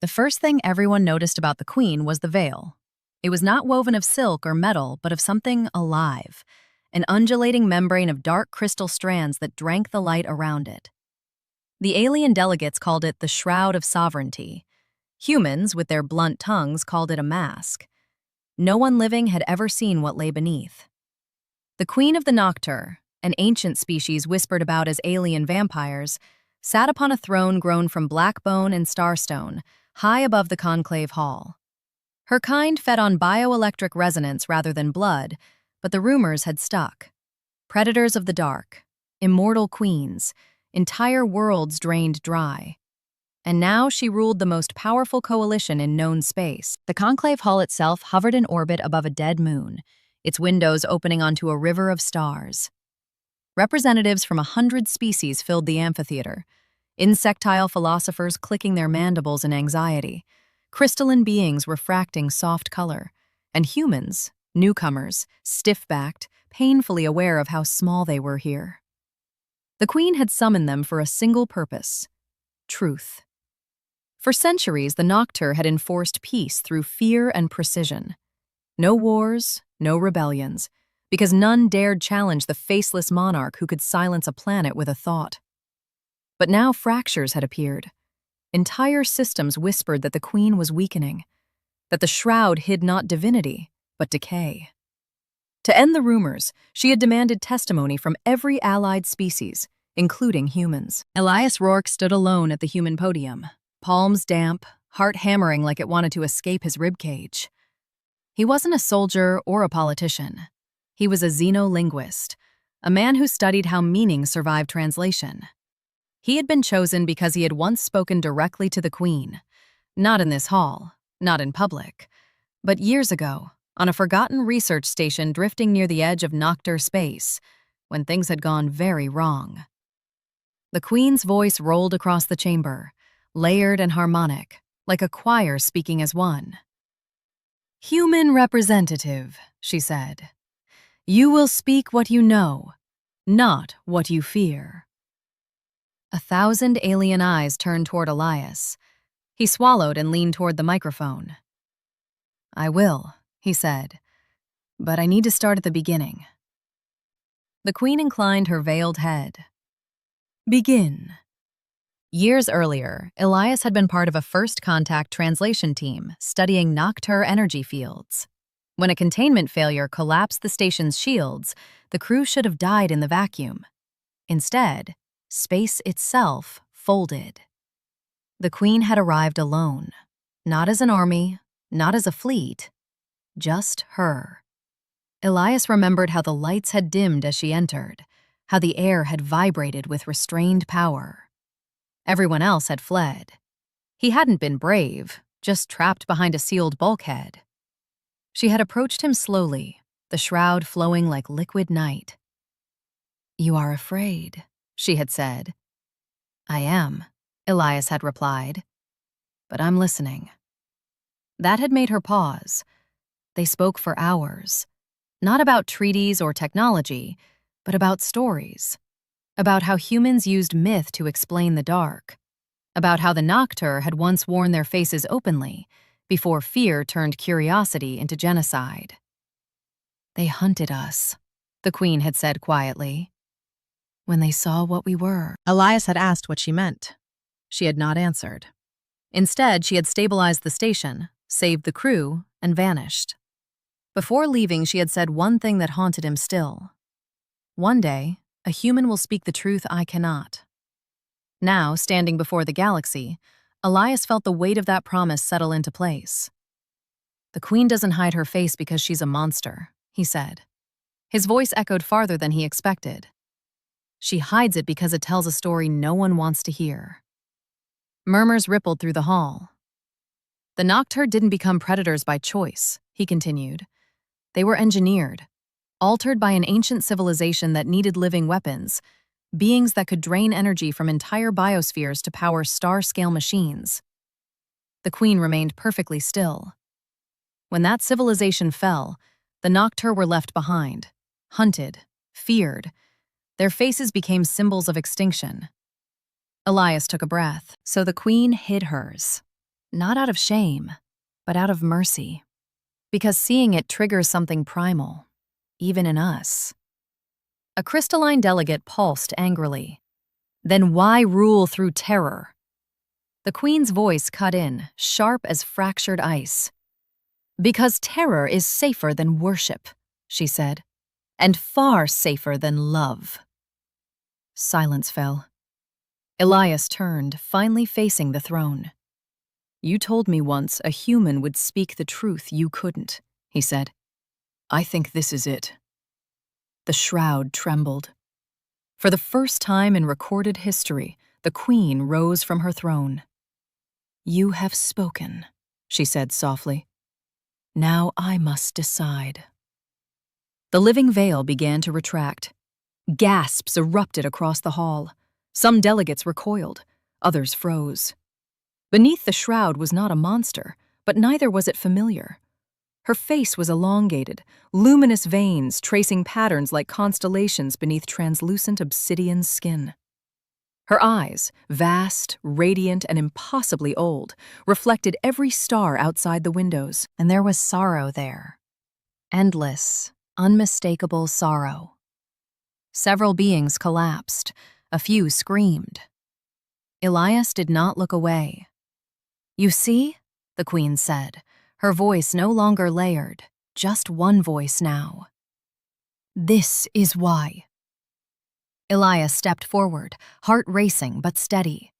The first thing everyone noticed about the queen was the veil. It was not woven of silk or metal, but of something alive, an undulating membrane of dark crystal strands that drank the light around it. The alien delegates called it the Shroud of Sovereignty. Humans, with their blunt tongues, called it a mask. No one living had ever seen what lay beneath. The queen of the Nocturne, an ancient species whispered about as alien vampires, sat upon a throne grown from black bone and starstone, high above the conclave hall. Her kind fed on bioelectric resonance rather than blood, but the rumors had stuck. Predators of the dark, immortal queens, entire worlds drained dry. And now she ruled the most powerful coalition in known space. The conclave hall itself hovered in orbit above a dead moon, its windows opening onto a river of stars. Representatives from 100 species filled the amphitheater, insectile philosophers clicking their mandibles in anxiety, crystalline beings refracting soft color, and humans, newcomers, stiff-backed, painfully aware of how small they were here. The queen had summoned them for a single purpose: truth. For centuries, the Nocturne had enforced peace through fear and precision. No wars, no rebellions, because none dared challenge the faceless monarch who could silence a planet with a thought. But now fractures had appeared. Entire systems whispered that the queen was weakening, that the shroud hid not divinity, but decay. To end the rumors, she had demanded testimony from every allied species, including humans. Elias Rourke stood alone at the human podium, palms damp, heart hammering like it wanted to escape his ribcage. He wasn't a soldier or a politician. He was a xenolinguist, a man who studied how meaning survived translation. He had been chosen because he had once spoken directly to the queen, not in this hall, not in public, but years ago, on a forgotten research station drifting near the edge of Nocturne space, when things had gone very wrong. The queen's voice rolled across the chamber, layered and harmonic, like a choir speaking as one. "Human representative," she said, "you will speak what you know, not what you fear." 1,000 alien eyes turned toward Elias. He swallowed and leaned toward the microphone. "I will," he said, "but I need to start at the beginning." The queen inclined her veiled head. "Begin." Years earlier, Elias had been part of a first-contact translation team studying Nocturne energy fields. When a containment failure collapsed the station's shields, the crew should have died in the vacuum. Instead, space itself folded. The queen had arrived alone, not as an army, not as a fleet, just her. Elias remembered how the lights had dimmed as she entered, how the air had vibrated with restrained power. Everyone else had fled. He hadn't been brave, just trapped behind a sealed bulkhead. She had approached him slowly, the shroud flowing like liquid night. "You are afraid," she had said. "I am," Elias had replied. "But I'm listening." That had made her pause. They spoke for hours, not about treaties or technology, but about stories. About how humans used myth to explain the dark. About how the Nocturne had once worn their faces openly, before fear turned curiosity into genocide. "They hunted us," the queen had said quietly. "When they saw what we were." Elias had asked what she meant. She had not answered. Instead, she had stabilized the station, saved the crew, and vanished. Before leaving, she had said one thing that haunted him still. "One day, a human will speak the truth I cannot." Now, standing before the galaxy, Elias felt the weight of that promise settle into place. "The queen doesn't hide her face because she's a monster," he said. His voice echoed farther than he expected. "She hides it because it tells a story no one wants to hear." Murmurs rippled through the hall. "The Nocturne didn't become predators by choice," he continued. "They were engineered, altered by an ancient civilization that needed living weapons, beings that could drain energy from entire biospheres to power star-scale machines." The queen remained perfectly still. When that civilization fell, the Nocturne were left behind, hunted, feared. Their faces became symbols of extinction. Elias took a breath, so the queen hid hers. not out of shame, but out of mercy. Because seeing it triggers something primal, even in us. A crystalline delegate pulsed angrily. Then why rule through terror? The queen's voice cut in, sharp as fractured ice. Because terror is safer than worship, she said, and far safer than love. Silence fell. Elias turned, finally facing the throne. You told me once a human would speak the truth you couldn't, he said. I think this is it. The shroud trembled. For the first time in recorded history, the queen rose from her throne. You have spoken, she said softly. Now I must decide. The living veil began to retract. Gasps erupted across the hall. Some delegates recoiled, others froze. Beneath the shroud was not a monster, but neither was it familiar. Her face was elongated, luminous veins tracing patterns like constellations beneath translucent obsidian skin. Her eyes, vast, radiant, and impossibly old, reflected every star outside the windows, and there was sorrow there. Endless, unmistakable sorrow. Several beings collapsed. A few screamed. Elias did not look away. You see, the queen said, her voice no longer layered, just one voice now. This is why. Elias stepped forward, heart racing but steady.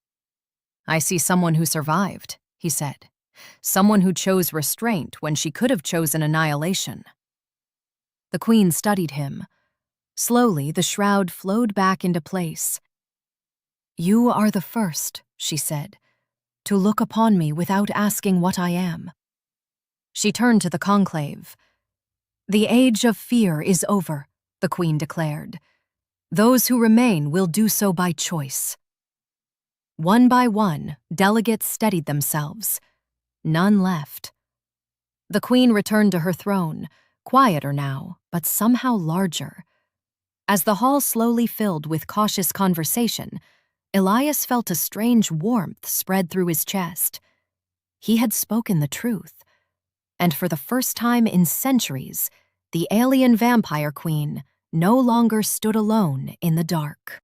I see someone who survived, he said. Someone who chose restraint when she could have chosen annihilation. The queen studied him. Slowly, the shroud flowed back into place. You are the first, she said, to look upon me without asking what I am. She turned to the conclave. The age of fear is over, the queen declared. Those who remain will do so by choice. One by one, delegates steadied themselves. None left. The queen returned to her throne, quieter now, but somehow larger. As the hall slowly filled with cautious conversation, Elias felt a strange warmth spread through his chest. He had spoken the truth, and for the first time in centuries, the alien vampire queen no longer stood alone in the dark.